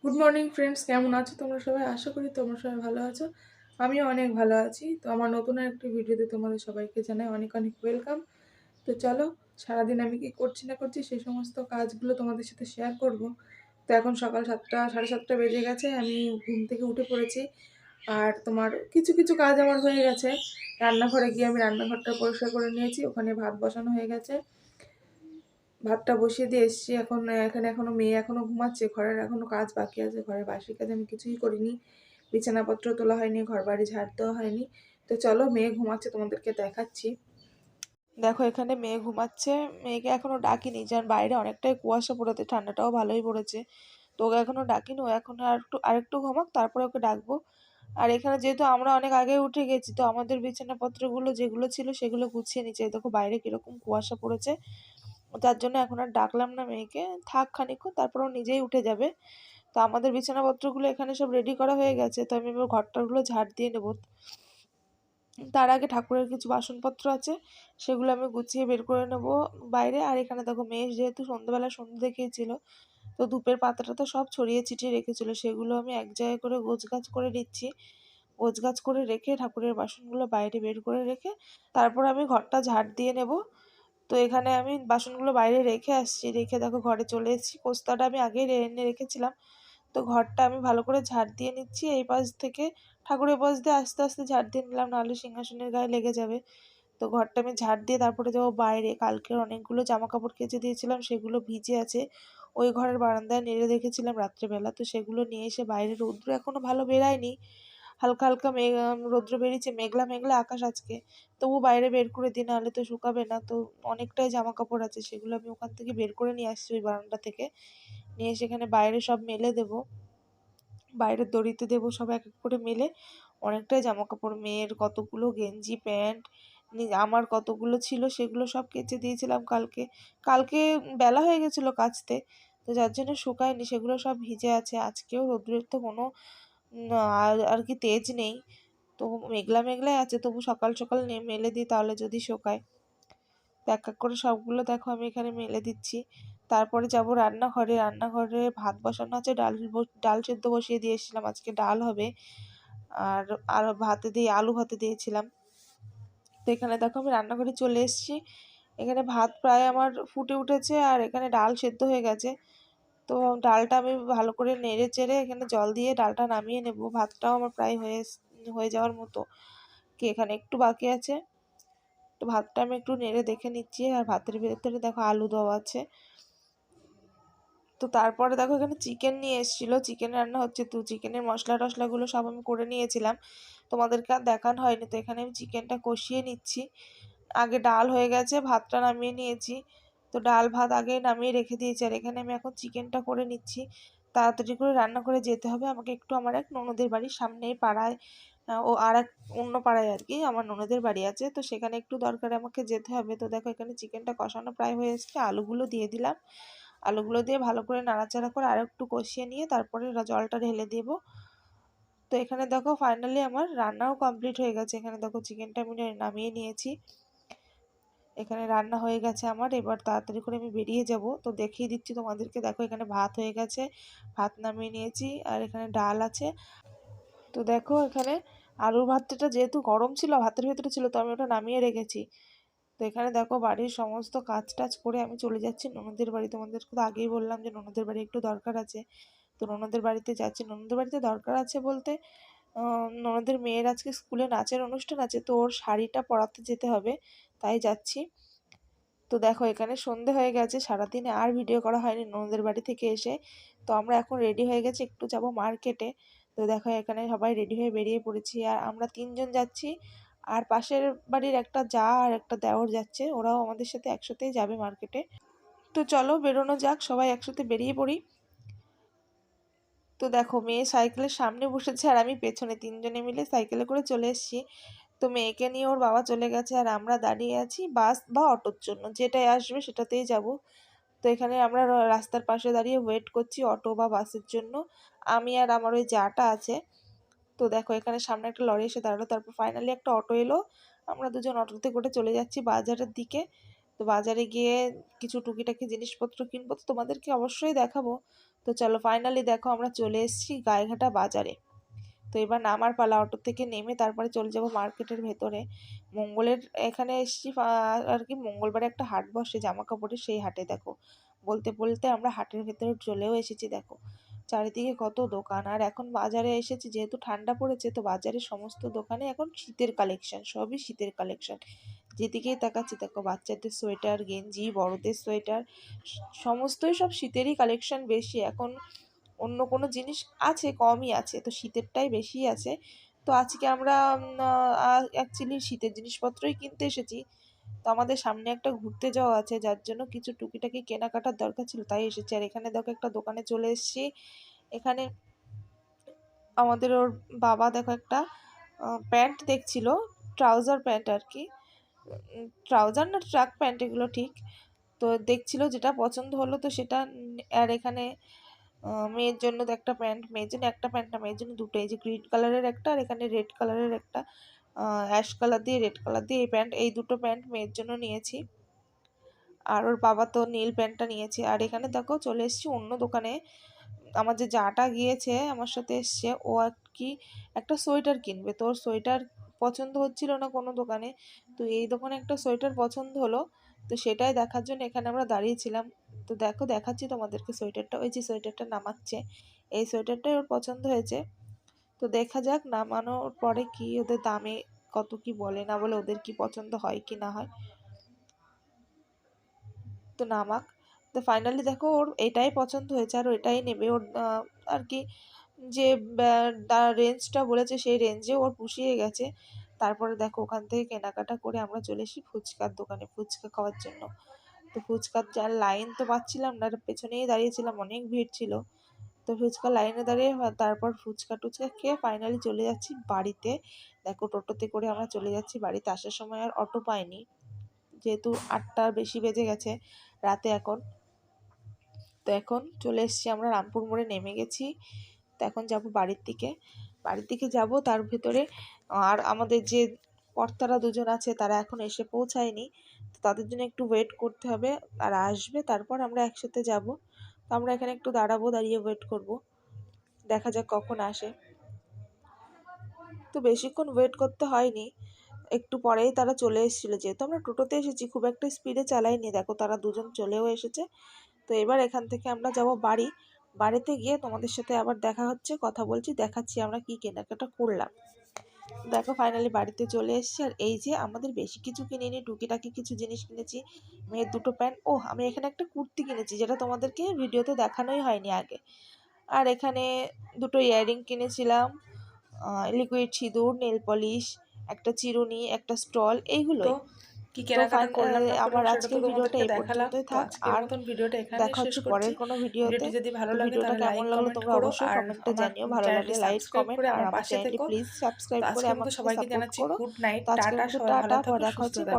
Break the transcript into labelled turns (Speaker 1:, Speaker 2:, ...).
Speaker 1: Good morning friends, কেমন আছো তোমরা সবাই? আশা করি তোমরা সবাই ভালো আছো। আমিও অনেক ভালো আছি। তো আমার নতুন একটি ভিডিওতে তোমাদের সবাইকে জানাই অনেক অনেক ওয়েলকাম। তো চলো, সারাদিন আমি কি করছি না করছি সেই সমস্ত কাজগুলো তোমাদের সাথে শেয়ার করব। তো এখন সকাল 7টা 7:30 বেজে গেছে, আমি ঘুম থেকে উঠে পড়েছি। আর তোমার কিছু কিছু কাজ আমার হয়ে গেছে। রান্নাঘরে গিয়ে আমি রান্নাঘরটা পরিষ্কার করে নিয়েছি, ওখানে ভাত বসানো হয়ে গেছে। ভাতটা বসিয়ে দিয়ে এসেছি। এখন এখানে এখনো মেয়ে এখনো ঘুমাচ্ছে, ঘরের এখনো কাজ বাকি আছে, ঘরের বাসি কাজ আমি কিছুই করিনি। বিছানাপত্র তোলা হয়নি, ঘর বাড়ি ঝাড় দেওয়া হয়নি। তো চলো, মেয়ে ঘুমাচ্ছে, তোমাদেরকে দেখাচ্ছি। দেখো, এখানে মেয়ে ঘুমাচ্ছে। মেয়েকে এখনো ডাকিনি, যেন বাইরে অনেকটাই কুয়াশা পড়েছে, ঠান্ডাটাও ভালোই পড়েছে। তো ওকে এখনো ডাকিনি, ও এখন আরেকটু ঘুমাক, তারপরে ওকে ডাকবো। আর এখানে যেহেতু আমরা অনেক আগে উঠে গেছি, তো আমাদের বিছানাপত্রগুলো যেগুলো ছিল সেগুলো গুছিয়ে নিচ্ছে। এই দেখো বাইরে কিরকম কুয়াশা পড়েছে, যার জন্য এখন আর ডাকলাম না মেয়েকে, থাক খানিকক্ষণ, তারপর ও নিজেই উঠে যাবে। তো আমাদের বিছানাপত্রগুলো এখানে সব রেডি করা হয়ে গেছে, তো আমি এবার ঘরটাগুলো ঝাড় দিয়ে নেবো। তার আগে ঠাকুরের কিছু বাসনপত্র আছে, সেগুলো আমি গুছিয়ে বের করে নেব বাইরে। আর এখানে দেখো, মেয়ে যেহেতু সন্ধ্যেবেলা সন্ধ্যে দেখিয়েছিল, তো ধূপের পাতাটা তো সব ছড়িয়ে ছিটিয়ে রেখেছিল, সেগুলো আমি এক জায়গায় করে গোছগাছ করে দিচ্ছি। গোছগাছ করে রেখে ঠাকুরের বাসনগুলো বাইরে বের করে রেখে তারপর আমি ঘরটা ঝাড় দিয়ে নেব। তো এখানে আমি বাসনগুলো বাইরে রেখে আসছি, রেখে দেখো ঘরে চলে এসেছি। কোস্তাটা আমি আগেই এনে রেখেছিলাম। তো ঘরটা আমি ভালো করে ঝাড় দিয়ে নিচ্ছি, এই পাশ থেকে ঠাকুরের পাশ দিয়ে আস্তে আস্তে ঝাড় দিয়ে নিলাম, নাহলে সিংহাসনের গায়ে লেগে যাবে। তো ঘরটা আমি ঝাড় দিয়ে তারপরে যাবো বাইরে। কালকের অনেকগুলো জামা কাপড় কেচে দিয়েছিলাম, সেগুলো ভিজে আছে, ওই ঘরের বারান্দায় নেড়ে রেখেছিলাম রাত্রেবেলা। তো সেগুলো নিয়ে এসে বাইরে, রৌদ্র এখনো ভালো বেরায়নি, হালকা হালকা রৌদ্র বেরিয়েছে, মেঘলা মেঘলা আকাশ আজকে। তবু বাইরে বের করে দিই, নাহলে তো শুকাবে না। তো অনেকটাই জামা কাপড় আছে, সেগুলো আমি ওখান থেকে বের করে নিয়ে আসছি, ওই বারান্দা থেকে নিয়ে সেখানে বাইরে সব মেলে দেবো, বাইরের দড়িতে দেবো সব এক এক করে মেলে। অনেকটাই জামা কাপড়, মেয়ের কতগুলো গেঞ্জি প্যান্ট, আমার কতগুলো ছিল সেগুলো সব কেচে দিয়েছিলাম কালকে। কালকে বেলা হয়ে গেছিলো কাচতে, তো যার জন্য শুকায়নি, সেগুলো সব ভিজে আছে। আজকেও রোদ্রের তো কোনো আর কি তেজ নেই, তো মেঘলা মেঘলাই আছে, তবু সকাল সকাল মেলে দিই, তাহলে যদি শোকায়। তো এক এক করে সবগুলো দেখো আমি এখানে মেলে দিচ্ছি। তারপরে যাব রান্নাঘরে। রান্নাঘরে ভাত বসানো আছে, ডাল সেদ্ধ বসিয়ে দিয়ে এসেছিলাম, আজকে ডাল হবে। আর আর ভাতে দিয়ে আলু ভাতে দিয়েছিলাম। তো এখানে দেখো আমি রান্নাঘরে চলে এসেছি। এখানে ভাত প্রায় আমার ফুটে উঠেছে, আর এখানে ডাল সেদ্ধ হয়ে গেছে। তো ডালটা আমি ভালো করে নেড়ে চেড়ে এখানে জল দিয়ে ডালটা নামিয়ে নেব। ভাতটাও আমার প্রায় হয়ে যাওয়ার মতো, কি এখানে একটু বাকি আছে। তো ভাতটা আমি একটু নেড়ে দেখে নিচ্ছি, আর ভাতের ভেতরে দেখো আলু দেওয়া আছে। তো তারপরে দেখো এখানে চিকেন নিয়ে এসেছিলো, চিকেন রান্না হচ্ছে। তো চিকেনের মশলা টশলাগুলো সব আমি করে নিয়েছিলাম, তোমাদেরকে আর দেখানো হয়নি। তো এখানে আমি চিকেনটা কষিয়ে নিচ্ছি। আগে ডাল হয়ে গেছে, ভাতটা নামিয়ে নিয়েছি। তো ডাল ভাত আগে নামিয়ে রেখে দিয়েছি, আর এখানে আমি এখন চিকেনটা করে নিচ্ছি। তাড়াতাড়ি করে রান্না করে যেতে হবে আমাকে একটু, আমার এক ননদের বাড়ির সামনেই পাড়ায়, ও আর এক অন্য পাড়ায় আর কি আমার ননদের বাড়ি আছে, তো সেখানে একটু দরকারে আমাকে যেতে হবে। তো দেখো এখানে চিকেনটা কষানো প্রায় হয়ে এসেছে, আলুগুলো দিয়ে দিলাম। আলুগুলো দিয়ে ভালো করে নাড়াচাড়া করে আর একটু কষিয়ে নিয়ে তারপরে জলটা ঢেলে দেবো। তো এখানে দেখো ফাইনালি আমার রান্নাও কমপ্লিট হয়ে গেছে। এখানে দেখো চিকেনটা আমি নামিয়ে নিয়েছি, এখানে রান্না হয়ে গেছে আমার। এবার তাড়াতাড়ি করে আমি বেরিয়ে যাব। তো দেখিয়ে দিচ্ছি তোমাদেরকে, দেখো এখানে ভাত হয়ে গেছে, ভাত নামিয়ে নিয়েছি, আর এখানে ডাল আছে। তো দেখো এখানে আলুর ভাতটা যেহেতু গরম ছিল, ভাতের ভেতরে ছিল, তো আমি ওটা নামিয়ে রেখেছি। তো এখানে দেখো বাড়ির সমস্ত কাজ টাজ করে আমি চলে যাচ্ছি ননদের বাড়ি। তোমাদেরকে তো আগেই বললাম যে ননদের বাড়ি একটু দরকার আছে, তো ননদের বাড়িতে যাচ্ছি। ননদের বাড়িতে দরকার আছে বলতে, ননদের মেয়ের আজকে স্কুলে নাচের অনুষ্ঠান আছে, তো ওর শাড়িটা পরাতে যেতে হবে, তাই যাচ্ছি। তো দেখো এখানে সন্ধে হয়ে গেছে, সারাদিনে আর ভিডিও করা হয়নি ননদের বাড়ি থেকে এসে। তো আমরা এখন রেডি হয়ে গেছি, একটু যাব মার্কেটে। তো দেখো এখানে সবাই রেডি হয়ে বেরিয়ে পড়েছি, আর আমরা তিনজন যাচ্ছি। আর পাশের বাড়ির একটা জা আর একটা দেওর যাচ্ছে, ওরাও আমাদের সাথে একসাথেই যাবে মার্কেটে। তো চলো বেরোনো যাক, সবাই একসাথে বেরিয়ে পড়ি। তো দেখো মেয়ে সাইকেলের সামনে বসেছে, আর আমি পেছনে, তিনজনে মিলে সাইকেলে করে চলে এসেছি। তো মেয়েকে নিয়ে ওর বাবা চলে গেছে, আর আমরা দাঁড়িয়ে আছি বাস বা অটোর জন্য, যেটাই আসবে সেটাতেই যাব। তো এখানে আমরা রাস্তার পাশে দাঁড়িয়ে ওয়েট করছি অটো বা বাসের জন্য, আমি আর আমার ওই জাটা আছে। তো দেখো এখানে সামনে একটা লরি এসে দাঁড়ালো, তারপর ফাইনালি একটা অটো এলো, আমরা দুজন অটোতে করে চলে যাচ্ছি বাজারের দিকে।
Speaker 2: তো বাজারে গিয়ে কিছু টুকিটাকি জিনিসপত্র কিনবো, তো তোমাদেরকে অবশ্যই দেখাবো। তো চলো ফাইনালি দেখো আমরা চলে এসেছি গায়েঘাটা বাজারে। তো এবার নামার পালা, অটো থেকে নেমে তারপরে চলে যাব মার্কেটের ভেতরে। মঙ্গলের এখানে এসেছি আর কি, মঙ্গলবারে একটা হাট বসে জামা কাপড়ের, সেই হাটে দেখো বলতে বলতে আমরা হাটের ভেতরে চলেও এসেছি। দেখো চারিদিকে কত দোকান, আর এখন বাজারে এসেছি যেহেতু ঠান্ডা পড়েছে, তো বাজারের সমস্ত দোকানে এখন শীতের কালেকশন, সবই শীতের কালেকশন। যেদিকেই তাকাচ্ছি দেখো বাচ্চাদের সোয়েটার, গেঞ্জি, বড়দের সোয়েটার, সমস্তই সব শীতেরই কালেকশন বেশি এখন। অন্য কোনো জিনিস আছে কমই আছে, তো শীতেরটাই বেশি আছে। তো আজকে আমরা অ্যাকচুয়ালি শীতের জিনিসপত্রই কিনতে এসেছি। তো আমাদের সামনে একটা ঘুরতে যাওয়া আছে, যার জন্য কিছু টুকিটাকি কেনাকাটার দরকার ছিল, তাই এসেছি। আর এখানে দেখো একটা দোকানে চলে এসেছি। এখানে আমাদের ওর বাবা দেখো একটা প্যান্ট দেখছিল, ট্রাউজার প্যান্ট আর কি, ট্রাউজার না ট্রাক প্যান্ট এগুলো ঠিক। তো দেখছিল, যেটা পছন্দ হলো তো সেটা। আর এখানে মেয়ের জন্য তো একটা প্যান্ট, মেয়ের জন্য একটা প্যান্ট না, মেয়ের জন্য দুটো, এই যে গ্রিন কালারের একটা আর এখানে রেড কালারের একটা, অ্যাশ কালার দিয়ে রেড কালার দিয়ে এই প্যান্ট, এই দুটো প্যান্ট মেয়ের জন্য নিয়েছি। আর ওর বাবা তো নীল প্যান্টটা নিয়েছে। আর এখানে দেখো চলে এসেছি অন্য দোকানে। আমার যে যাটা গিয়েছে আমার সাথে এসছে, ও আর কি একটা সোয়েটার কিনবে, তো ওর সোয়েটার পছন্দ হচ্ছিল না কোনো দোকানে, তো এই দোকানে একটা সোয়েটার পছন্দ হলো। তো সেটাই দেখার জন্য এখানে আমরা দাঁড়িয়েছিলাম। তো দেখো দেখাচ্ছি তোমাদেরকে সোয়েটারটা, ওই যে সোয়েটারটা নামাচ্ছে, এই সোয়েটারটাই ওর পছন্দ হয়েছে। তো দেখা যাক নামানোর পরে কি ওদের দামে কত কি বলে না বলে, ওদের কি পছন্দ হয় কি না হয়। তো নামাক। তো ফাইনালি দেখো ওর এটাই পছন্দ হয়েছে আর এটাই নেবে। ওর আর কি যে রেঞ্জটা বলেছে সেই রেঞ্জে ওর পুষিয়ে গেছে। তারপরে দেখো ওখান থেকে কেনাকাটা করে আমরা চলে এসেছি ফুচকার দোকানে ফুচকা খাওয়ার জন্য। তো ফুচকার যার লাইন তো পাচ্ছিলাম না, পেছনেই দাঁড়িয়েছিলাম, অনেক ভিড় ছিল। তো ফুচকা লাইনে দাঁড়িয়ে তারপর ফুচকা টুচকা খেয়ে ফাইনালি চলে যাচ্ছি বাড়িতে। দেখো টোটোতে করে আমরা চলে যাচ্ছি বাড়িতে। আসার সময় আর অটো পাইনি, যেহেতু 8টার বেশি বেজে গেছে রাতে এখন। তো এখন চলে এসেছি আমরা রামপুর মোড়ে নেমে গেছি। তো এখন যাব বাড়ির দিকে যাব। তার ভেতরে আর আমাদের যে কর্তারা দুজন আছে তারা এখন এসে পৌঁছায়নি, তো তাদের জন্য একটু ওয়েট করতে হবে। আর আসবে তারপর আমরা একসাথে যাব। তো আমরা এখানে একটু দাঁড়াবো, দাঁড়িয়ে ওয়েট করব, দেখা যাক কখন আসে। তো বেশিক্ষণ ওয়েট করতে হয়নি, একটু পরেই তারা চলে এসেছিলো। যেহেতু আমরা টোটোতে এসেছি খুব একটা স্পিডে চালাইনি, দেখো তারা দুজন চলেও এসেছে। তো এবার এখান থেকে আমরা যাব বাড়ি। বাড়িতে গিয়ে তোমাদের সাথে আবার দেখা হচ্ছে, কথা বলছি, দেখাচ্ছি আমরা কি কেনাকাটা করলাম। দেখো ফাইনালি বাড়িতে চলে এসেছি। আর এই যে আমাদের বেশি কিছু কিনিনি, টুকিটাকি কিছু জিনিস কিনেছি। মেয়ের দুটো প্যান্ট, ও আমি এখানে একটা কুর্তি কিনেছি যেটা তোমাদেরকে ভিডিওতে দেখানোই হয়নি আগে। আর এখানে দুটো ইয়াররিং কিনেছিলাম, লিকুইড সিঁদুর, নেল পলিশ, একটা চিরুনি, একটা স্টল,
Speaker 1: তো
Speaker 2: এইগুলোই।
Speaker 1: কি
Speaker 2: তো
Speaker 1: কেনাকাটা করলাম না
Speaker 2: আমার
Speaker 1: করলাম সেটা তো
Speaker 2: আজকের ভিডিওটা
Speaker 1: তোমাদেরকে
Speaker 2: এই
Speaker 1: দেখালাম।
Speaker 2: পর্যন্তই
Speaker 1: তো
Speaker 2: থাক।
Speaker 1: আজকের
Speaker 2: আর
Speaker 1: মতন ভিডিওটা এখানেই
Speaker 2: দেখা
Speaker 1: শেষ
Speaker 2: হচ্ছে
Speaker 1: করছি।
Speaker 2: পরের কোনো ভিডিওতে।
Speaker 1: ভিডিওটি যদি ভালো
Speaker 2: তো
Speaker 1: লাগে
Speaker 2: ভিডিওটা
Speaker 1: তাহলে
Speaker 2: কেমন
Speaker 1: লাইক
Speaker 2: লাগলো
Speaker 1: কমেন্ট
Speaker 2: তোমরা
Speaker 1: করো,
Speaker 2: অবশ্যই
Speaker 1: আর
Speaker 2: কমেন্টে
Speaker 1: আমার
Speaker 2: জানিও। ভালো
Speaker 1: চ্যানেলটি
Speaker 2: লাগলে লাইক
Speaker 1: সাবস্ক্রাইব
Speaker 2: কমেন্ট,
Speaker 1: করে
Speaker 2: আর
Speaker 1: আমার
Speaker 2: আমার
Speaker 1: পাশে
Speaker 2: চ্যানেলটি
Speaker 1: থেকো।
Speaker 2: প্লিজ
Speaker 1: তো
Speaker 2: সাবস্ক্রাইব করে
Speaker 1: আজকের মতো
Speaker 2: আমাকে
Speaker 1: সবাইকে
Speaker 2: সাপোর্ট
Speaker 1: জানাচ্ছি
Speaker 2: করো।
Speaker 1: গুড নাইট,
Speaker 2: তো আজকের
Speaker 1: টাটা,
Speaker 2: মতো
Speaker 1: সবাই ভালো
Speaker 2: টাটা, পরে
Speaker 1: থাকো,
Speaker 2: দেখা
Speaker 1: সুস্থ
Speaker 2: হচ্ছে
Speaker 1: থাকো।